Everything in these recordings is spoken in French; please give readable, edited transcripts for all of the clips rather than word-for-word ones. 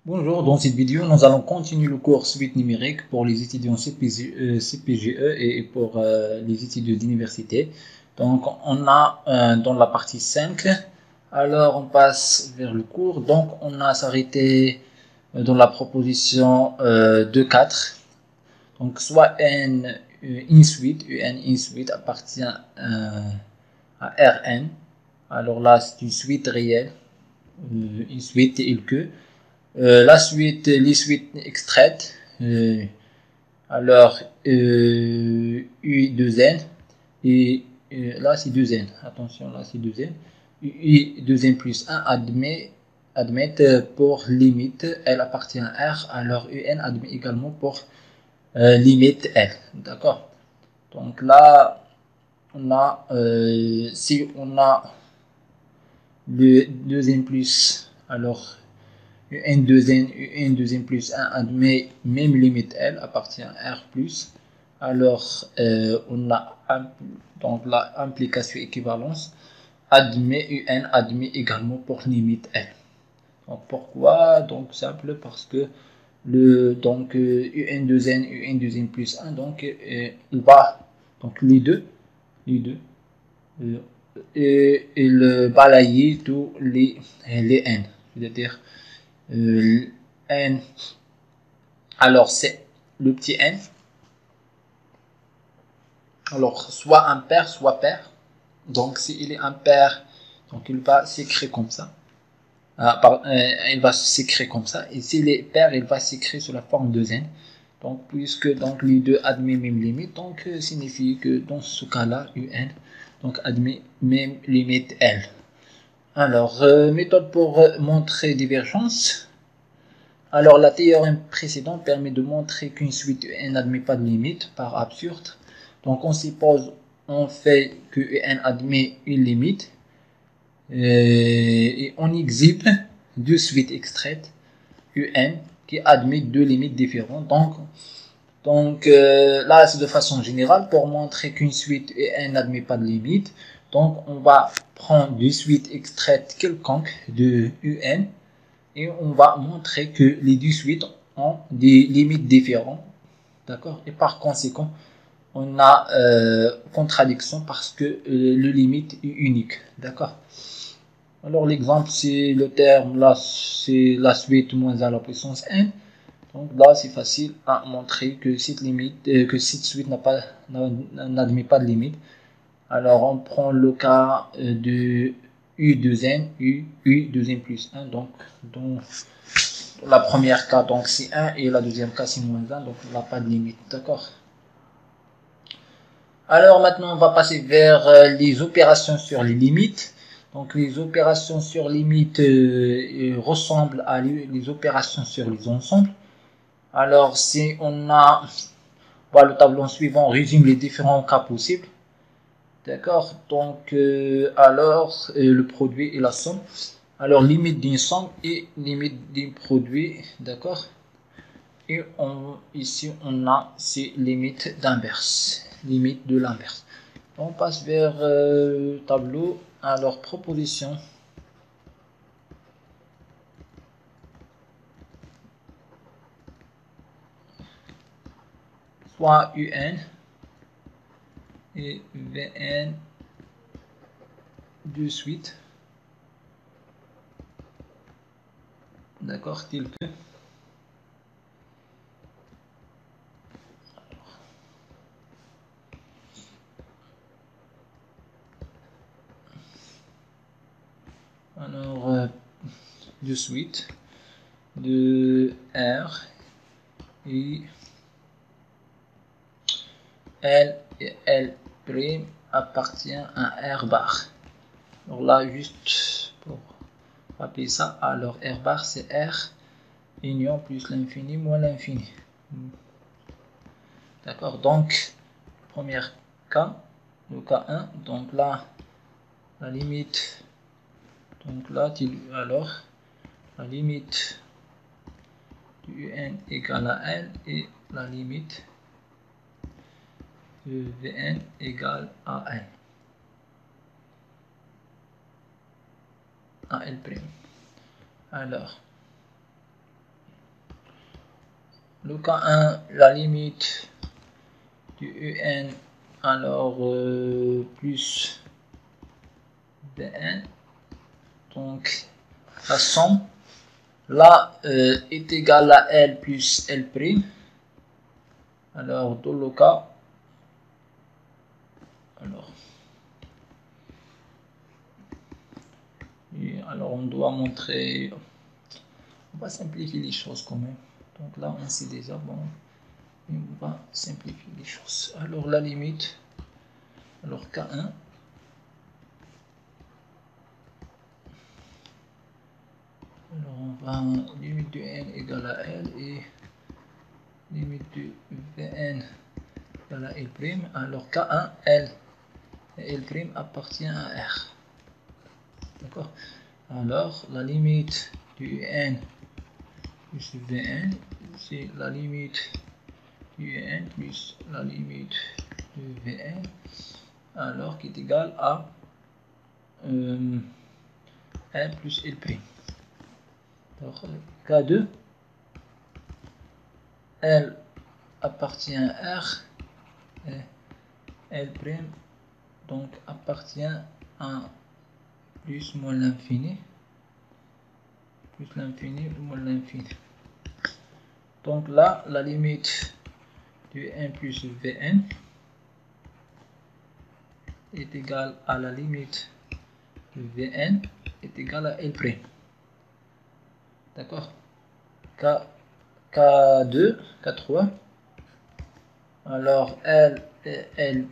Bonjour, dans cette vidéo, nous allons continuer le cours suite numérique pour les étudiants CPGE et pour les étudiants d'université. Donc, on a dans la partie 5, alors on passe vers le cours. Donc, on a s'arrêté dans la proposition 2.4. Donc, soit une suite, une suite appartient à Rn. Alors là, c'est une suite réelle, une suite telle que. La suite, les suites extraites, alors U2N, et là c'est 2N, attention là c'est 2N, U2N plus 1 admet pour limite L appartient à R, alors UN admet également pour limite L, d'accord. Donc là, on a, si on a le 2N plus, alors UN2N plus 1 admet même limite L appartient à R plus. Alors, on a donc la implication équivalence admet UN admet également pour limite L. Donc, pourquoi? Donc, simple parce que donc UN2N, UN2N plus 1, donc il va, donc les deux, et il balayer tous les N. C'est-à-dire, n, alors c'est le petit n, alors soit impair soit pair. Donc s'il est impair, donc il va s'écrire comme ça, il va s'écrire comme ça, et s'il est pair, il va s'écrire sous la forme de n. Donc puisque donc les deux admettent même limite, donc signifie que dans ce cas-là un donc admet même limite l. Alors méthode pour montrer divergence. Alors, la théorème précédente permet de montrer qu'une suite UN n'admet pas de limite par absurde. Donc, on suppose en fait que UN admet une limite et on exhibe deux suites extraites UN qui admettent deux limites différentes. Donc là, c'est de façon générale pour montrer qu'une suite UN n'admet pas de limite. Donc, on va prendre deux suites extraites quelconques de UN et on va montrer que les deux suites ont des limites différentes, d'accord, et par conséquent on a contradiction parce que le limite est unique, d'accord. Alors l'exemple c'est le terme là, c'est la suite moins à la puissance n. Donc là c'est facile à montrer que cette limite que cette suite n'admet pas de limite. Alors on prend le cas de U2N, U2N plus 1, donc la première cas donc c'est 1 et la deuxième cas c'est moins 1, donc il n'y a pas de limite, d'accord. Alors maintenant on va passer vers les opérations sur les limites. Donc les opérations sur limites ressemblent à les opérations sur les ensembles. Alors si on a le tableau suivant résume les différents cas possibles. D'accord, donc alors le produit et la somme. Alors limite d'une somme et limite d'un produit, d'accord. Et ici on a ces limites d'inverse, limite de l'inverse. On passe vers tableau. Alors proposition. Soit UN et VN de suite. D'accord, tel que. Alors de suite de R et L et L' appartient à R bar. Alors là, juste pour rappeler ça, alors R bar c'est R union plus l'infini moins l'infini. D'accord, donc premier cas, le cas 1, donc là la limite, donc là alors la limite du UN égale à L et la limite de Vn égale à L. À L'. Alors le cas 1, la limite du un, alors plus bn, donc la somme là est égale à L plus L'. Alors dans le cas, alors on doit montrer, on va simplifier les choses quand même. Donc là on sait déjà, bon, on va simplifier les choses. Alors la limite, alors K1, alors on va limite de n égale à L et limite de Vn égale à L'. Alors K1, L et L' appartient à R. D'accord. Alors la limite du n plus Vn, c'est la limite du n plus la limite de Vn, alors qui est égal à 1 plus L'. Alors K2, L appartient à R et L' donc appartient à plus moins l'infini, plus l'infini moins l'infini. Donc là, la limite du n plus Vn est égale à la limite de Vn est égale à L'. D'accord. K2, K3. Alors L et L'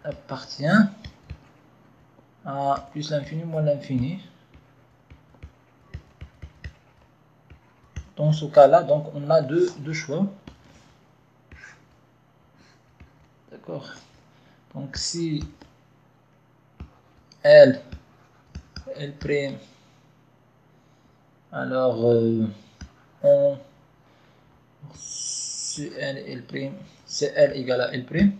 appartient à plus l'infini moins l'infini. Dans ce cas-là, donc on a deux choix. D'accord. Donc si L prime, alors on si L prime, c'est L égale à L prime.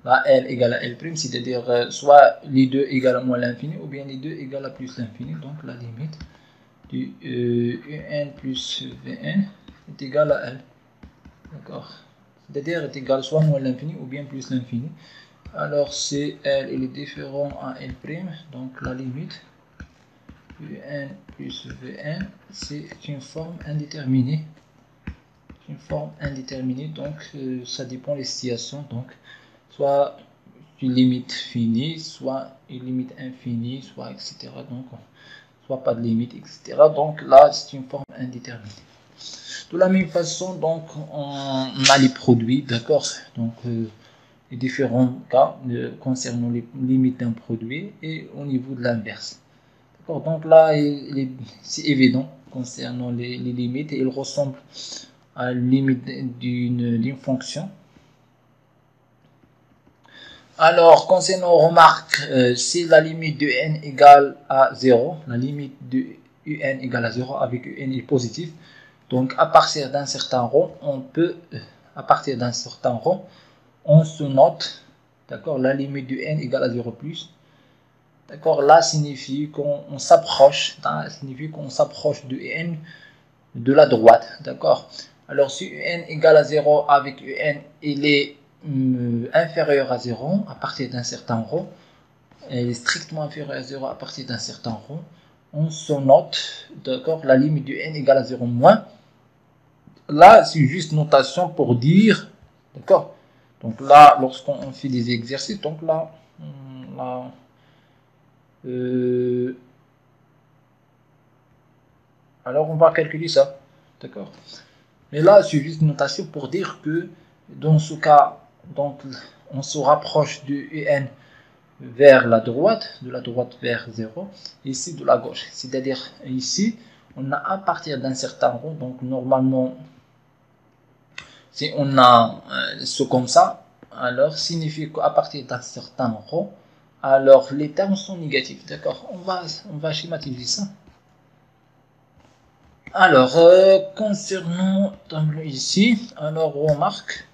Là, L égale à L prime, c'est-à-dire soit les deux égale à moins l'infini ou bien les deux égale à plus l'infini. Donc la limite du un plus Vn est égale à L. D'accord. C'est-à-dire est égal soit moins l'infini ou bien plus l'infini. Alors c'est L, il est différent à L', donc la limite Un plus Vn, c'est une forme indéterminée. Une forme indéterminée, donc ça dépend des situations. Donc soit une limite finie, soit une limite infinie, soit etc. Donc soit pas de limite, etc. Donc là c'est une forme indéterminée. De la même façon, donc on a les produits, d'accord. Donc les différents cas concernant les limites d'un produit et au niveau de l'inverse. D'accord. Donc là c'est évident concernant les limites et ils ressemblent à la limite d'une fonction. Alors, concernant remarque, si la limite de n égale à 0, la limite de un égale à 0 avec un est positif, donc à partir d'un certain rond, on peut, à partir d'un certain rond, on se note, d'accord, la limite de n égale à 0 plus. D'accord, là signifie qu'on s'approche, de n de la droite, d'accord. Alors si un égale à 0 avec un, il est inférieur à 0 à partir d'un certain rond, elle est strictement inférieure à 0 à partir d'un certain rond, on se note, d'accord, la limite du n égale à 0 moins. Là, c'est juste notation pour dire, d'accord. Donc là, lorsqu'on fait des exercices, donc là, alors on va calculer ça, d'accord. Mais là, c'est juste une notation pour dire que dans ce cas, donc on se rapproche de un vers la droite, de la droite vers 0, ici de la gauche. C'est-à-dire ici, on a à partir d'un certain rond, donc normalement, si on a ce comme ça, alors signifie qu'à partir d'un certain rond, alors les termes sont négatifs. D'accord, on va schématiser ça. Alors, concernant tableau ici, alors on remarque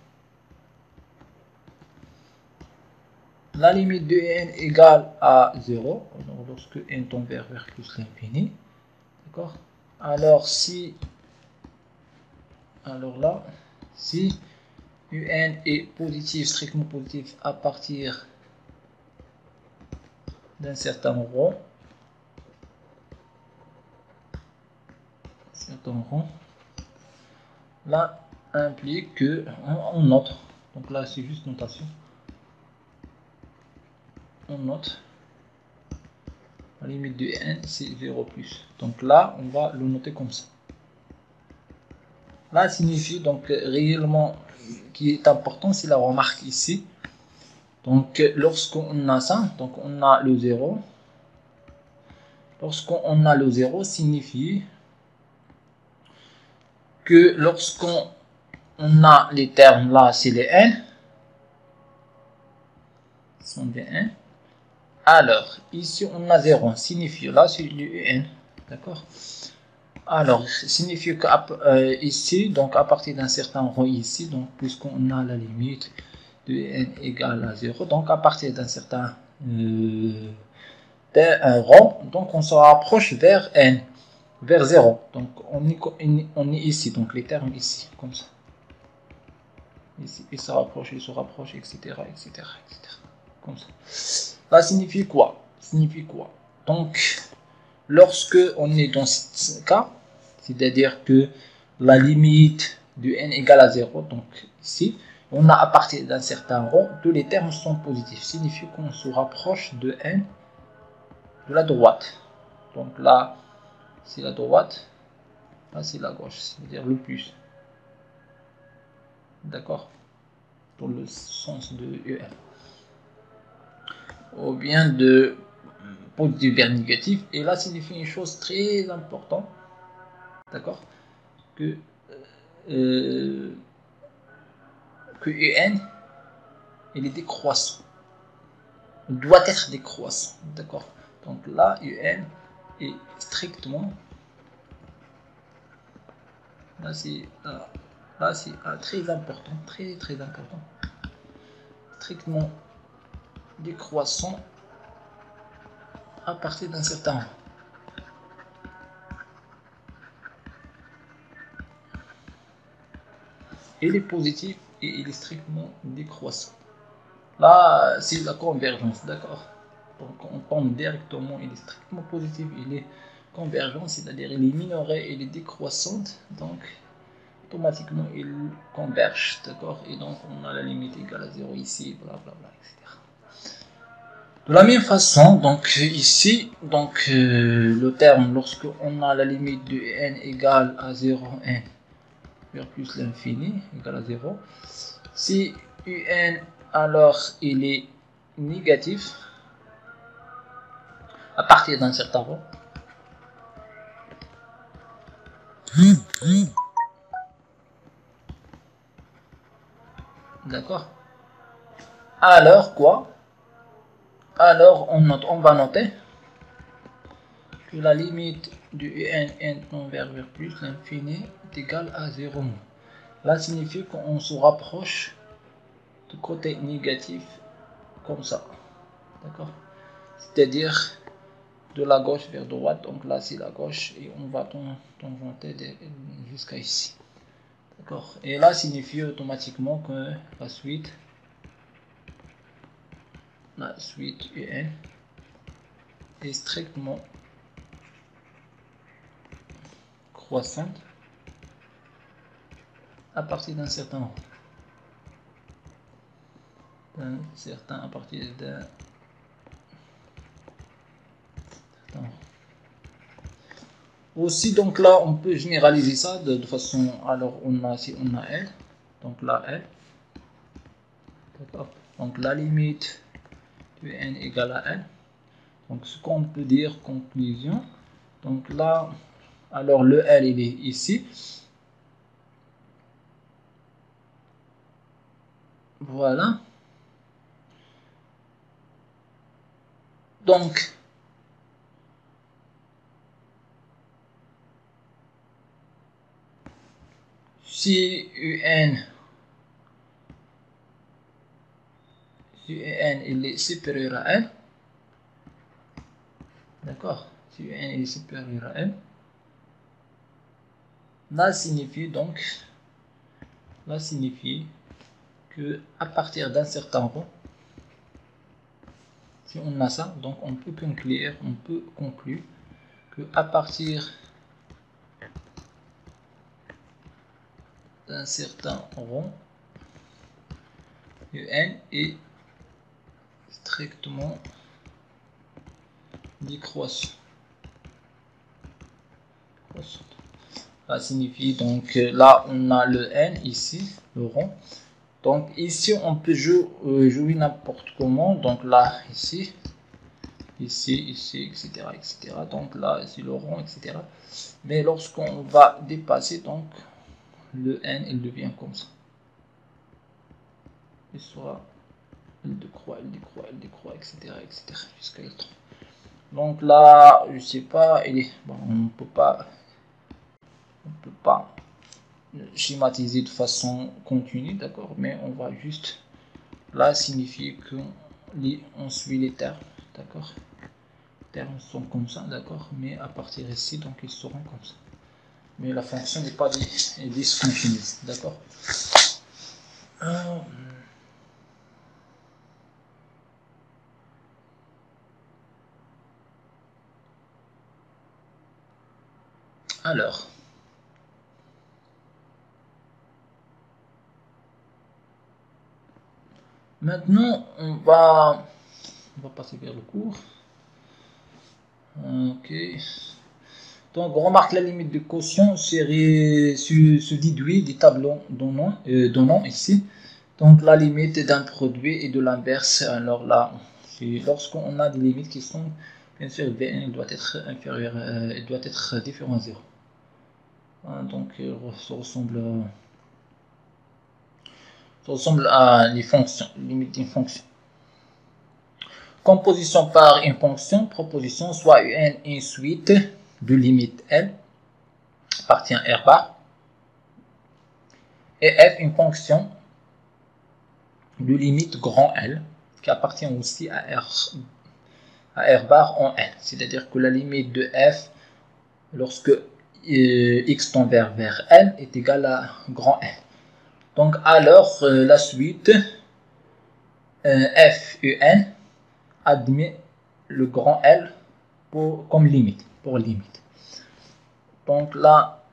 la limite de n égale à 0, alors lorsque n tend vers plus l'infini, d'accord. Alors si Alors là, si UN est positif, strictement positif à partir d'un certain rond, là implique que on note, donc là c'est juste notation, on note la limite de n c'est 0 plus, donc là on va le noter comme ça. Là signifie donc réellement qui est important, c'est la remarque ici. Donc lorsqu'on a ça, donc on a le 0. Lorsqu'on a le 0 signifie que lorsqu'on a les termes là, c'est les n, ce sont des n. Alors ici on a 0, signifie là c'est le n, d'accord. Alors signifie que ici, donc à partir d'un certain rang ici, donc puisqu'on a la limite de n égale à 0, donc à partir d'un certain rang, donc on se rapproche vers n, vers 0. Donc on est ici, donc les termes ici, comme ça. Ici, il se rapproche, etc., etc., etc. Comme ça. Ça signifie quoi? Signifie quoi? Donc, lorsque on est dans ce cas, c'est-à-dire que la limite de n égale à 0, donc ici, on a à partir d'un certain rang, tous les termes sont positifs. Signifie qu'on se rapproche de n de la droite. Donc là, c'est la droite, là c'est la gauche, c'est-à-dire le plus. D'accord? Dans le sens de EN. Ou bien de positif vers négatif. Et là, signifie une chose très importante. D'accord? Que EN, il est décroissant. Il doit être décroissant. D'accord? Donc là, UN est strictement. Là, c'est très important. Très, très important. Strictement décroissant à partir d'un certain rang. Il est positif et il est strictement décroissant. Là, c'est la convergence, d'accord? Donc on tombe directement, il est strictement positif, il est convergent, c'est-à-dire il est minoré, il est décroissante, donc automatiquement il converge, d'accord? Et donc on a la limite égale à 0 ici, blablabla, etc. De la même façon, donc ici, donc le terme, lorsque on a la limite de n égale à 0, n vers plus l'infini égale à 0, si un alors il est négatif à partir d'un certain rang, d'accord, alors quoi, alors on va noter que la limite du n tend vers plus l'infini est égale à 0. Là signifie qu'on se rapproche du côté négatif comme ça, d'accord, c'est-à-dire de la gauche vers droite. Donc là c'est la gauche et on va tangenter jusqu'à ici, d'accord. Et là signifie automatiquement que la suite UN est strictement croissante à partir d'un certain rang. À partir d'un certain rang. Aussi, donc là, on peut généraliser ça de façon. Alors, si on a L, donc là, L, d'accord. Donc la limite de n égale à L. Donc, ce qu'on peut dire, conclusion. Donc là, alors le L, il est ici. Voilà. Donc, si UN il est supérieur à N, d'accord, si UN est supérieur à N, là signifie donc Cela signifie que à partir d'un certain rang, si on a ça, donc on peut conclure que à partir d'un certain rang, UN est strictement décroissant. Ça signifie donc là on a le n ici, le rond. Donc ici on peut jouer n'importe comment. Donc là ici, etc., etc. Donc là ici le rond, etc. Mais lorsqu'on va dépasser, donc le n il devient comme ça. Il sera il décroît, etc., jusqu'à le 30. Donc là, je sais pas, bon, on peut pas schématiser de façon continue, d'accord, mais on va juste là signifier que on suit les termes, d'accord. Les termes sont comme ça, d'accord, mais à partir ici, donc ils seront comme ça. Mais la fonction n'est pas discontinue, d'accord. Alors, maintenant on va passer vers le cours. Ok. Donc, on remarque la limite de quotient se déduit des tableaux donnant ici. Donc, la limite d'un produit et de l'inverse. Alors là, lorsqu'on a des limites qui sont, bien sûr, Vn doit être inférieur, il doit être différent à 0. Donc, ça ressemble à les fonctions, limite d'une fonction. Composition par une fonction, proposition, soit un une suite de limites L appartient à R bar et F une fonction de limite grand L qui appartient aussi à R bar en L. C'est-à-dire que la limite de F lorsque x tend vers L est égale à grand L. Donc alors la suite F et N admet le grand L comme limite, pour limite. Donc la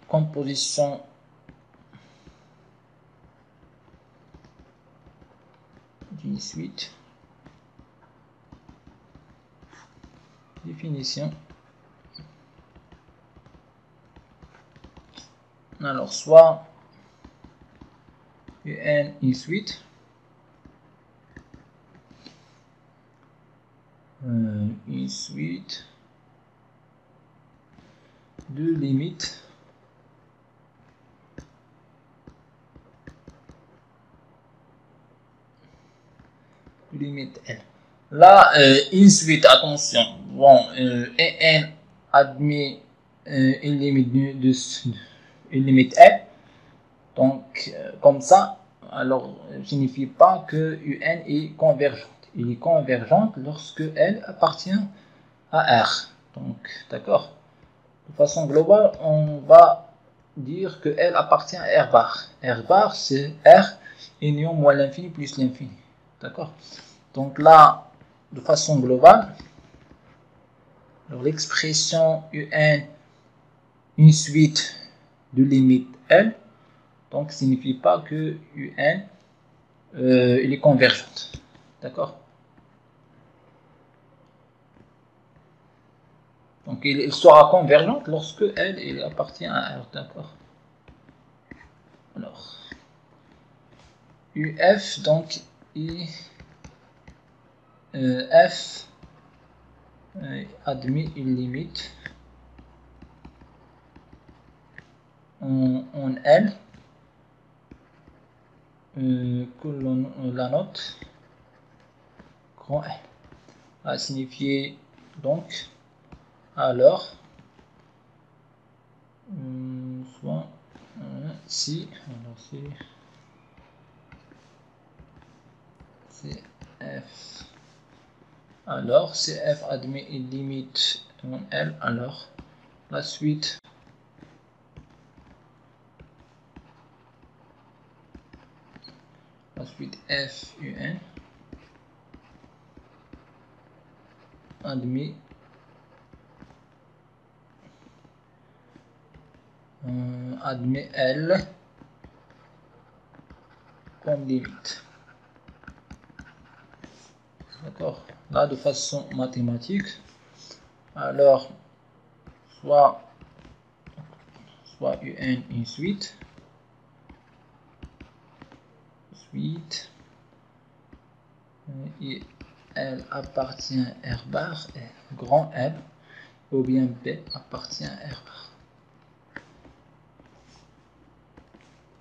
composition d'une suite, définition. Alors soit UN une suite, une suite de limites limite L. Là, une suite, attention, bon, N admet une limite L, donc comme ça, alors signifie pas que UN est convergente. Il est convergente lorsque L appartient à R. Donc, d'accord. De façon globale, on va dire que L appartient à R bar. R bar, c'est R union moins l'infini plus l'infini. D'accord. Donc là, de façon globale, l'expression UN, une suite de limites L, donc signifie pas que UN il est convergente. D'accord. Donc il sera convergente lorsque L il appartient à R. D'accord. Alors, UF, donc F admet une limite en L que la note grand L a signifié donc alors soit si alors c'est F, alors CF admet une limite en L, alors la suite la suite f un admet L comme limite. D'accord. Là, de façon mathématique, alors soit un une suite et L appartient à R bar, grand L, ou bien B appartient à R bar.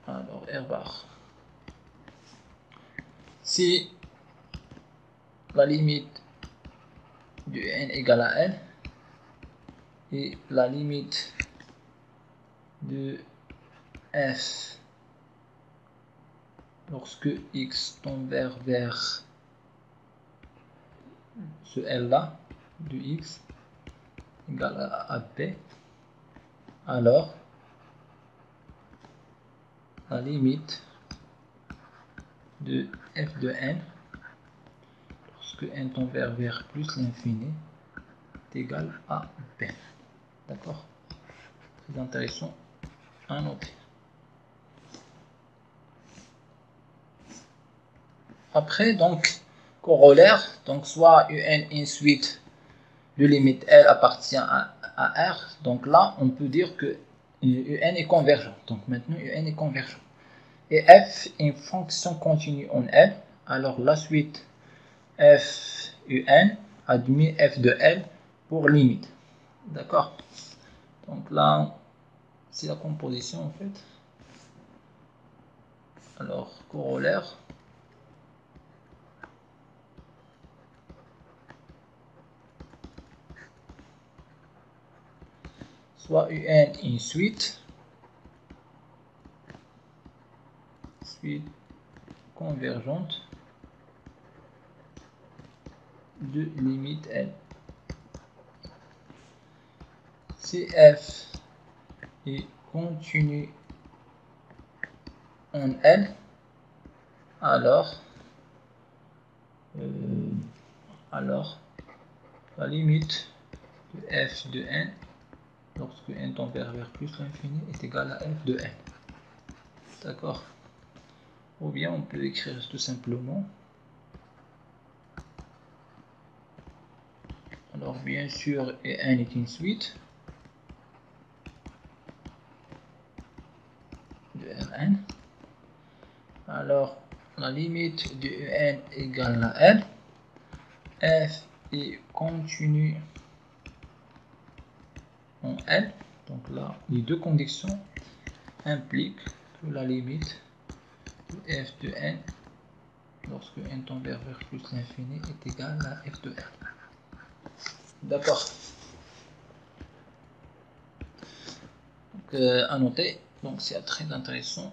Alors R bar, si la limite de n égale à L et la limite de f lorsque x tend vers ce L là de x égale à b, alors la limite de f de n lorsque n tend vers plus l'infini est égal à b. D'accord? Très intéressant à noter. Après, donc, corollaire, donc soit un une suite de limite L appartient à R, donc là, on peut dire que un est convergent. Donc maintenant, un est convergent. Et f est une fonction continue en L, alors la suite f un admet f de L pour limite. D'accord? Donc là, c'est la composition en fait. Alors, corollaire. Soit un une suite convergente de limite L. Si f est continu en L, alors la limite de f de n lorsque n tend vers plus l'infini est égale à f de n. D'accord? Ou bien on peut écrire tout simplement. Alors bien sûr, n est une suite de Rn. Alors la limite de n égale à L. F est continu en L. Donc là, les deux conditions impliquent que la limite de f de n lorsque n tend vers plus l'infini est égale à f de n. D'accord. Donc à noter, donc c'est très intéressant.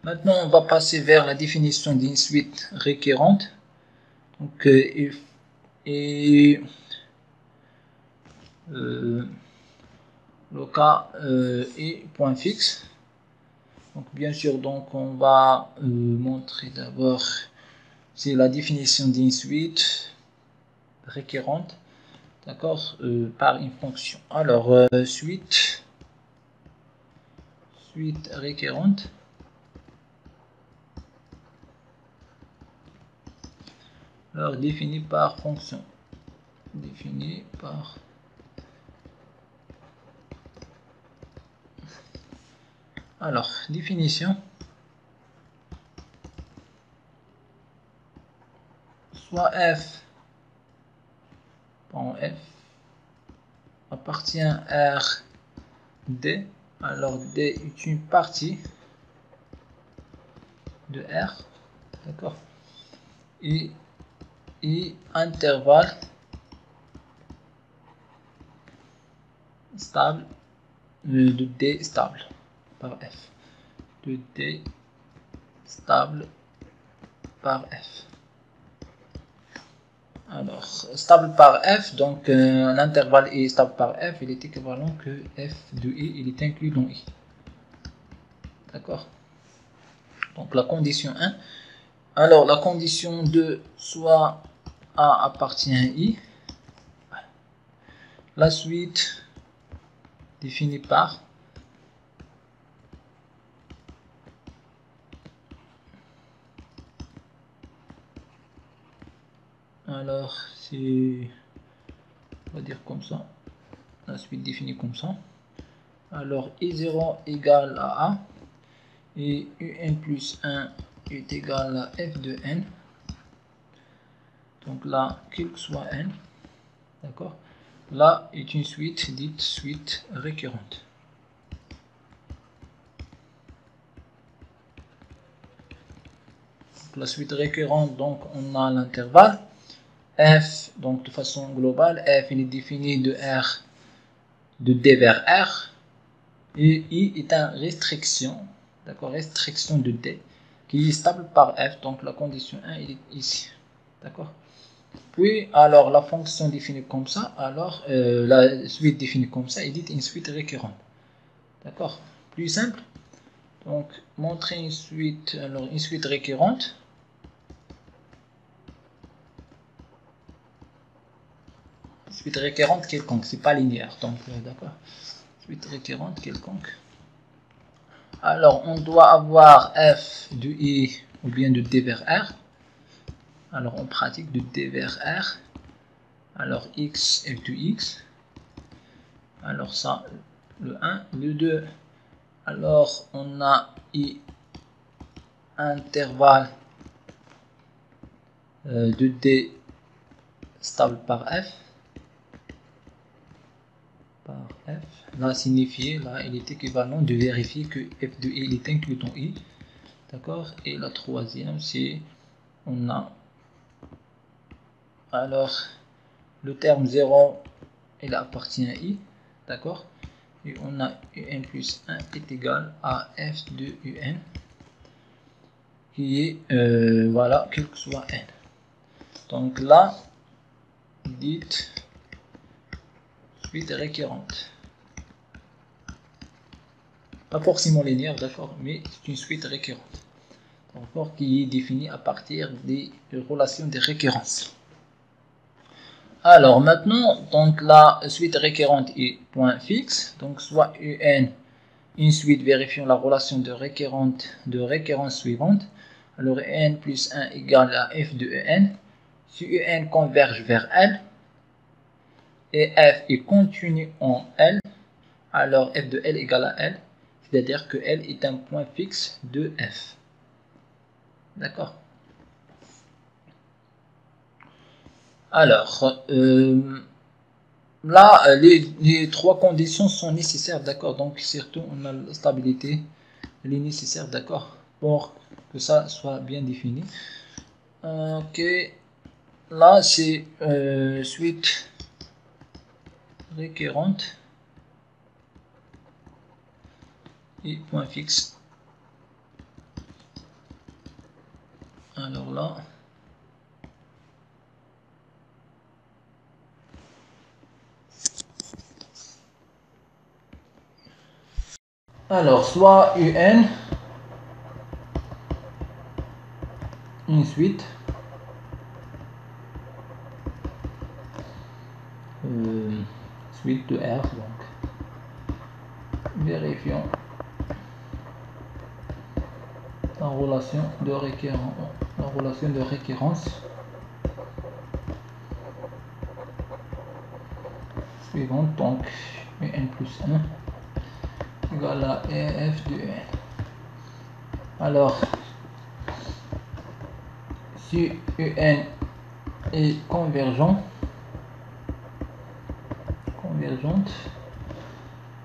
Maintenant, on va passer vers la définition d'une suite récurrente. Donc, le cas est point fixe. Donc, bien sûr, donc on va montrer d'abord c'est la définition d'une suite récurrente, d'accord, par une fonction. Alors, suite récurrente. Alors, définie par fonction. Définie par alors, définition. Soit f appartient à R D, alors D est une partie de R, d'accord, et intervalle stable de D stable par F, de D stable par F. Alors, stable par F, donc l'intervalle est stable par F, il est équivalent que F de I, il est inclus dans I. D'accord? Donc la condition 1. Alors la condition 2, soit A appartient à I. La suite définie par alors c'est, on va dire comme ça, la suite définie comme ça. Alors I0 égale à A et UN plus 1 est égal à F de N. Donc là, quel que soit N, d'accord, là est une suite dite suite récurrente. Donc, la suite récurrente, donc on a l'intervalle F, donc de façon globale, F il est défini de R, de D vers R, et I est une restriction, d'accord, restriction de D, qui est stable par F, donc la condition 1 il est ici, d'accord. Puis, alors la fonction définie comme ça, alors la suite définie comme ça, il dit une suite récurrente, d'accord, plus simple. Donc, montrer une suite, alors une suite récurrente. Suite récurrente quelconque, c'est pas linéaire, donc d'accord. Suite récurrente quelconque. Alors, on doit avoir f de i ou bien de d vers r. Alors, on pratique de d vers r. Alors, x f de x. Alors, ça, le 1, le 2. Alors, on a i intervalle de d stable par f. Par f. Là, signifié, là, il est équivalent de vérifier que f de i est inclus dans i. D'accord. Et la troisième, c'est, on a, alors, le terme 0, il appartient à i. D'accord. Et on a un plus 1 est égal à f de un, qui est, voilà, quel que soit n. Donc là, dites suite récurrente. Pas forcément linéaire, d'accord, mais c'est une suite récurrente. D'accord, qui est définie à partir des relations de récurrence. Alors maintenant, donc la suite récurrente est point fixe, donc soit un, une suite vérifiant la relation de récurrence suivante. Alors un plus 1 égale à f de un. Si un converge vers L et f est contenu en L, alors f de L égale à L, c'est-à-dire que L est un point fixe de f. D'accord. Alors, là, les trois conditions sont nécessaires, d'accord. Donc, surtout, on a la stabilité, elle est nécessaire, d'accord, pour que ça soit bien défini. Ok, là, c'est suite récurrente et point fixe. Alors là, alors soit un, une suite, suite de R, donc vérifions la relation de récurrence suivante, donc un plus 1 égale à f de n. Alors, si un est convergente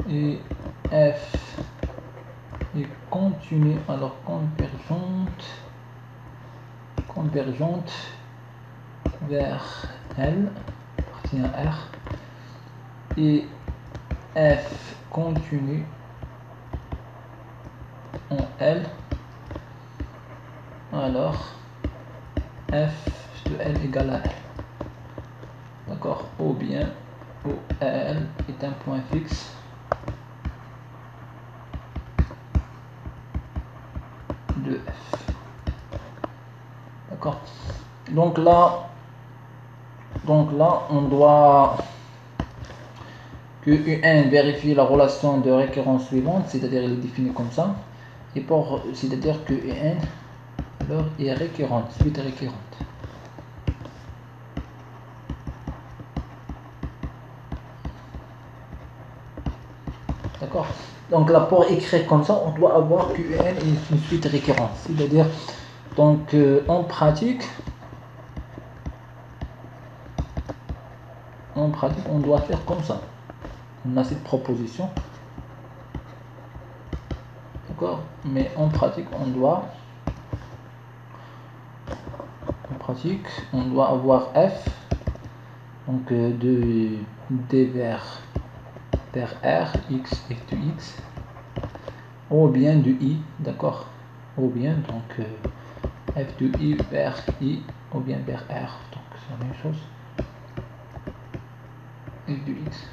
et f est continue, alors convergente vers L, appartient à R, et f continue en L, alors f de L égale à L. D'accord, ou bien L est un point fixe de F. D'accord. Donc là, on doit que UN vérifie la relation de récurrence suivante, c'est-à-dire il est défini comme ça, et c'est-à-dire que UN alors est récurrente, suite récurrente. D'accord. Donc là, pour écrire comme ça, on doit avoir que UN est une suite récurrente, c'est-à-dire donc en pratique, on doit faire comme ça. On a cette proposition, d'accord, mais en pratique on doit avoir f donc de d vers r x f de x ou bien de i, d'accord, ou bien donc f de i vers i ou bien vers r, donc c'est la même chose, f de x,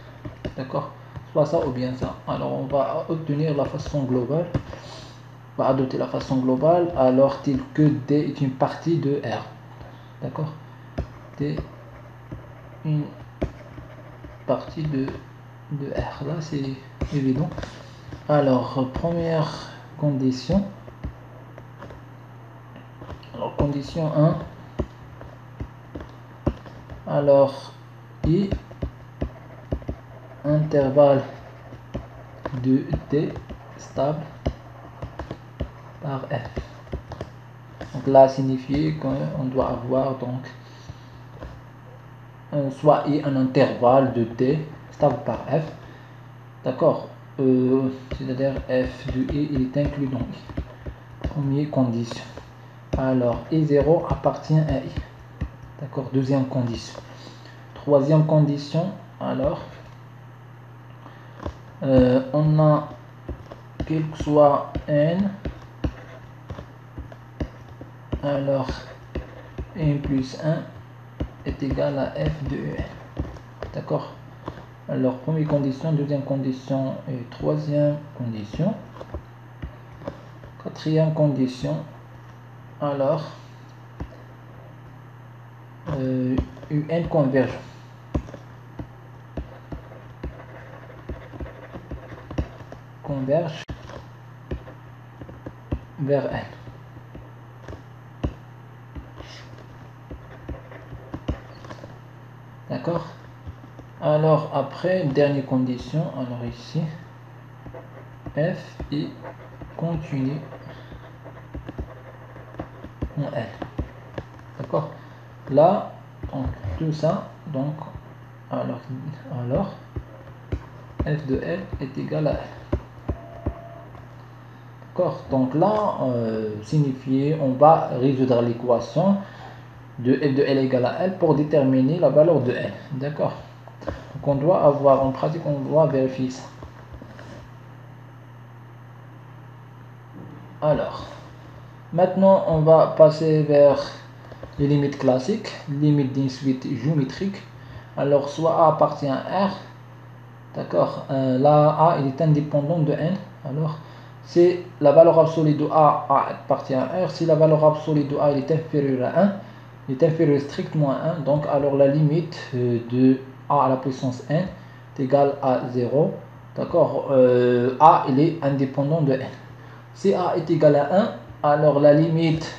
d'accord, soit ça ou bien ça. Alors on va obtenir la façon globale, on va adopter la façon globale alors tel que d est une partie de r, d'accord, d une partie de r, là c'est évident. Alors première condition, alors condition 1, alors i intervalle de d stable par f. Donc là signifié qu'on doit avoir donc soit i un intervalle de d stable par f, d'accord, c'est-à-dire f de i il est inclus dans i. Première condition. Alors i0 appartient à i, d'accord, deuxième condition. Troisième condition, alors on a quel que soit n, alors n plus 1 est égal à f de n, d'accord. Alors première condition, deuxième condition et troisième condition. Quatrième condition, alors un converge vers n. D'accord. Alors après, dernière condition, alors ici, f est continu en L. D'accord. Là, donc tout ça, donc alors f de L est égal à L. D'accord. Donc là, signifié, on va résoudre l'équation de f de L égale à L pour déterminer la valeur de L. D'accord. Donc on doit avoir, en pratique, on doit vérifier ça. Alors, maintenant on va passer vers les limites classiques, limites d'une suite géométrique. Alors soit A appartient à R, d'accord, là A il est indépendant de N, alors c'est la valeur absolue de A appartient à R, si la valeur absolue de A il est inférieure à 1, il est inférieur strictement à 1, donc alors la limite de A à la puissance N est égale à 0, d'accord, A il est indépendant de N. Si A est égal à 1, alors la limite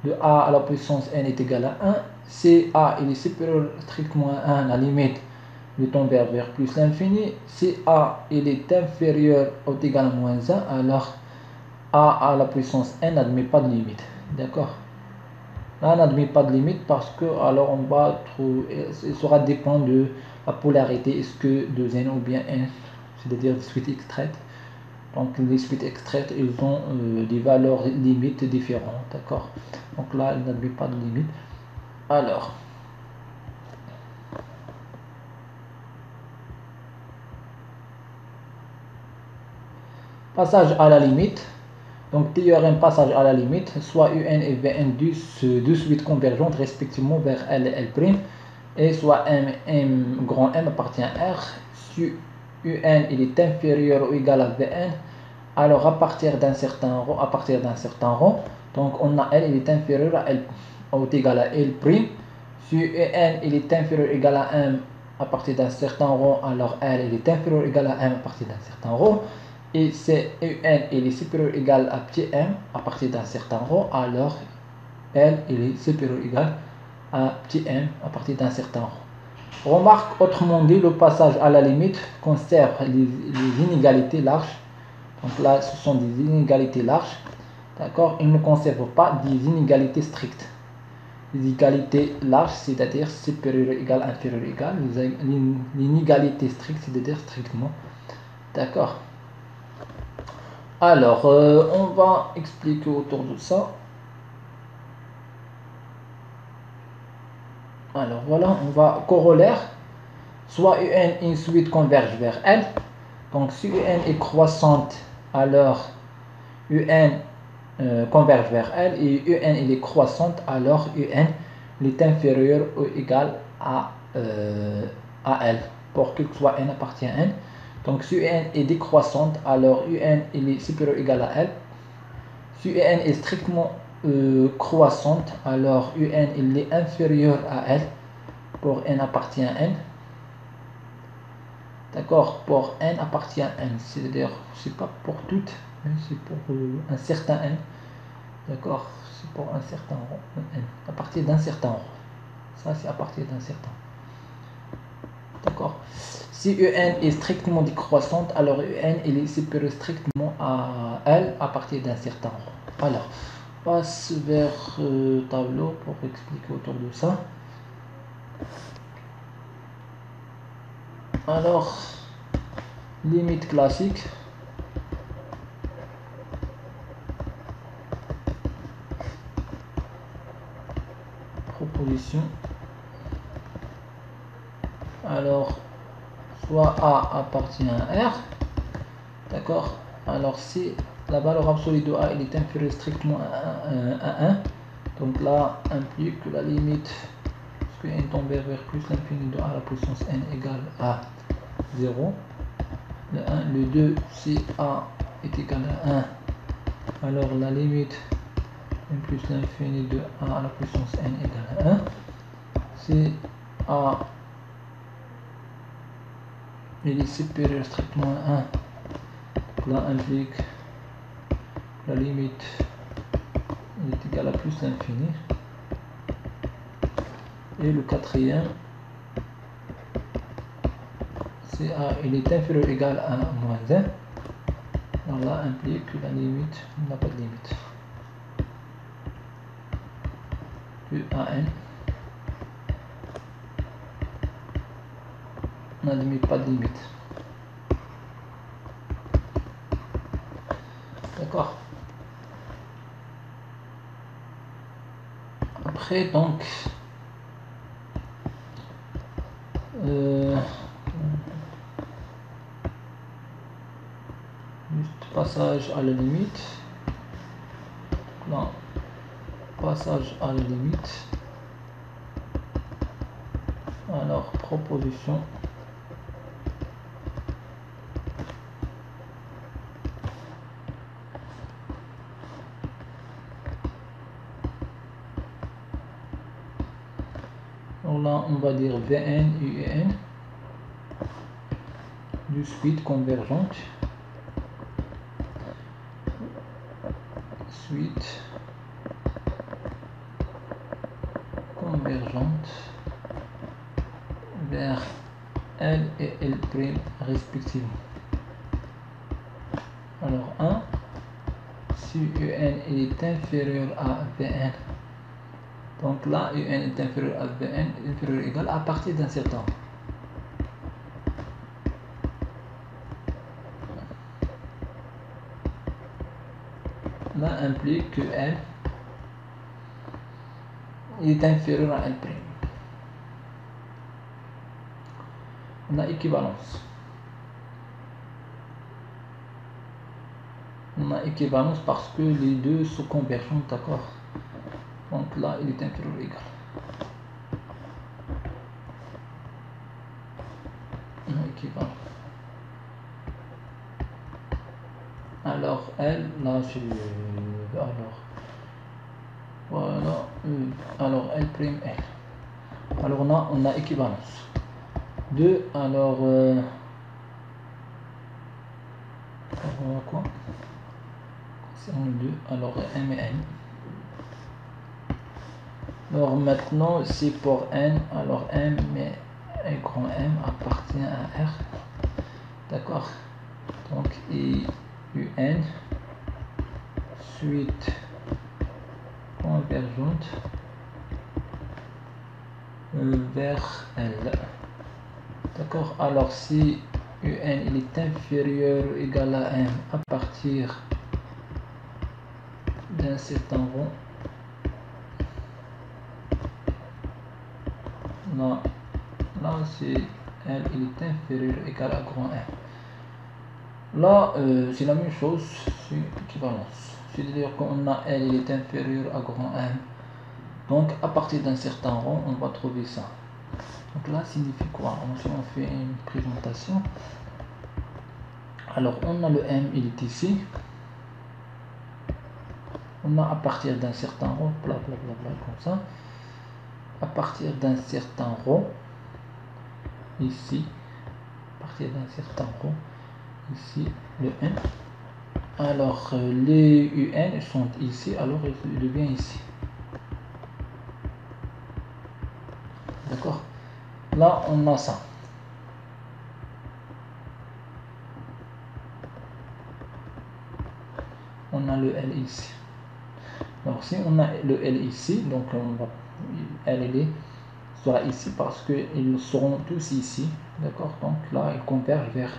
de A à la puissance n est égale à 1. Si A il est supérieur strictement à 1, la limite de tomber vers plus l'infini. Si A il est inférieur ou égal à moins 1, alors A à la puissance n n'admet pas de limite. D'accord. Là, on n'admet pas de limite parce que alors on va trouver, il sera dépend de la polarité, est-ce que de n ou bien n, c'est-à-dire des suites extraites. Donc les suites extraites, ils ont des valeurs limites différentes, d'accord. Donc là, il n'admet pas de limite. Alors, passage à la limite. Donc théorème passage à la limite, soit UN et VN deux suites convergentes respectivement vers L et L', et soit M grand M appartient à R, si UN il est inférieur ou égal à VN, alors à partir d'un certain rang, donc on a L, il est inférieur à L, ou égal à L'. Si UN il est inférieur ou égal à 1 à partir d'un certain rang, alors L il est inférieur ou égal à 1 à partir d'un certain rang. Et c'est UN il est supérieur ou égal à petit m à partir d'un certain rang, alors L il est supérieur ou égal à petit m à partir d'un certain rang. Remarque, autrement dit, le passage à la limite conserve les inégalités larges. Donc là, ce sont des inégalités larges. D'accord? Il ne conserve pas des inégalités strictes. Les inégalités larges, c'est-à-dire supérieur égal, inférieur égal. L'inégalité stricte, c'est-à-dire strictement. D'accord? Alors, on va expliquer autour de ça. Alors voilà, on va corollaire. Soit UN une suite converge vers L. Donc si UN est croissante, alors UN converge vers L, et UN il est croissante, alors UN il est inférieur ou égal à L, pour que soit N appartient à N. Donc si UN est décroissante, alors UN il est supérieur ou égal à L. Si UN est strictement croissante, alors UN il est inférieur à L, pour N appartient à N. D'accord, pour N appartient à N, c'est-à-dire c'est pas pour toutes, c'est pour un certain N. D'accord, c'est pour un certain rang, N, à partir d'un certain rang. Ça, c'est à partir d'un certain. D'accord. Si UN est strictement décroissante, alors UN il est supérieur strictement à L à partir d'un certain rang. Alors, on passe vers tableau pour expliquer autour de ça. Alors, limite classique. Proposition. Alors, soit A appartient à R. D'accord. Alors, si la valeur absolue de A il est inférieure strictement à 1, donc là implique que la limite, parce que n tend vers plus l'infini de A à la puissance n égale à 0. Le 1, le 2, si A est égal à 1, alors la limite n plus l'infini de A à la puissance n égale à 1. Si A il est supérieur strictement à 1, là implique la limite est égale à plus l'infini. Et le quatrième, c'est A il est inférieur ou égal à moins 1. Alors là implique que la limite n'a pas de limite. Que AN n'admet pas de limite. D'accord. Après donc juste passage à la limite. Là, passage à la limite. Alors proposition. Alors là, on va dire Vn, Un, du suite convergente, suite convergente vers L et L' respectivement. Alors 1, si Un est inférieur à Vn, donc là, Un est inférieur à Vn, inférieur ou égal à partir d'un certain. Là implique que L est inférieur à L'. On a équivalence. On a équivalence parce que les deux sont convergents, d'accord. Donc là, il est inférieur ou égal. On a équivalence. Alors L, là c'est alors voilà, alors L prime L. Alors on a équivalence. 2, alors quoi? C'est 2, alors M et N. Alors maintenant c'est pour N, alors M mais grand M appartient à R. D'accord? Donc UN suite convergente vers L. D'accord? Alors si UN il est inférieur ou égal à M à partir d'un certain rond, là c'est L il est inférieur ou égal à grand M. Là c'est la même chose, c'est équivalence. C'est-à-dire qu'on a L il est inférieur à grand M. Donc à partir d'un certain rond, on va trouver ça. Donc là signifie quoi? Si on fait une présentation, alors on a le M, il est ici. On a à partir d'un certain rond, bla bla bla bla comme ça. À partir d'un certain rond, ici, à partir d'un certain rond, ici le M. Alors les UN sont ici, alors il devient ici. D'accord? Là on a ça. On a le L ici. Alors si on a le L ici, donc on va L sera ici parce qu'ils seront tous ici. D'accord? Donc là ils convergent vers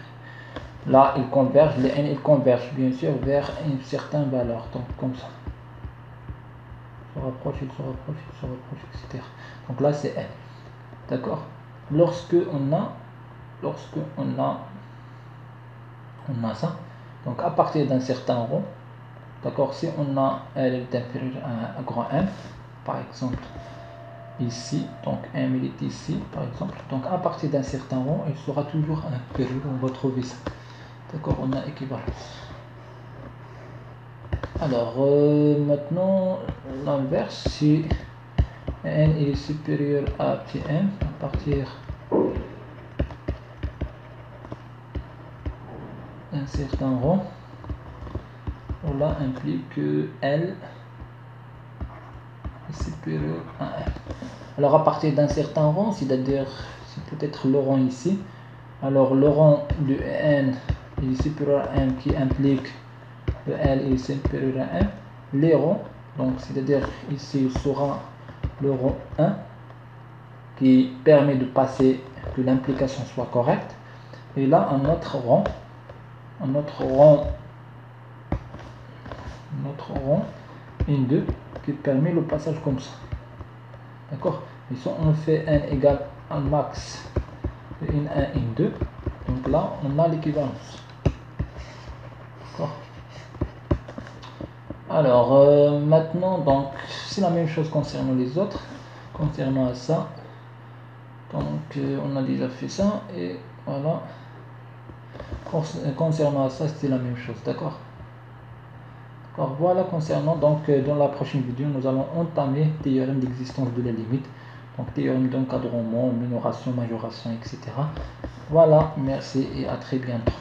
là ils convergent, les N ils convergent bien sûr vers une certaine valeur. Donc comme ça. Ils se rapprochent, ils se rapprochent, ils se rapprochent, etc. Donc là c'est N. D'accord? Lorsque on a ça, donc à partir d'un certain rond, d'accord, si on a L est inférieur à grand M, par exemple ici, donc M il est ici, par exemple, donc à partir d'un certain rond, il sera toujours inférieur, on va trouver ça. D'accord, on a équivalence. Alors maintenant l'inverse, si N est supérieur à petit M, à partir d'un certain rond, cela implique que L est supérieur à M. Alors à partir d'un certain rond, c'est-à-dire c'est peut-être le rond ici, alors le rond de N est supérieur à M qui implique que L est supérieur à M. Les ronds, donc c'est-à-dire ici sera le rond 1 qui permet de passer, que l'implication soit correcte, et là un autre rond N2 qui permet le passage comme ça. D'accord? Et si on fait n égale un max de N1, N2, donc là on a l'équivalence. D'accord? Alors maintenant, donc c'est la même chose concernant les autres. Concernant ça, donc on a déjà fait ça, et voilà. Concernant ça, c'est la même chose, d'accord? Alors voilà, concernant donc dans la prochaine vidéo nous allons entamer théorème d'existence de la limite, donc théorème d'encadrement, minoration, majoration, etc. Voilà, merci et à très bientôt.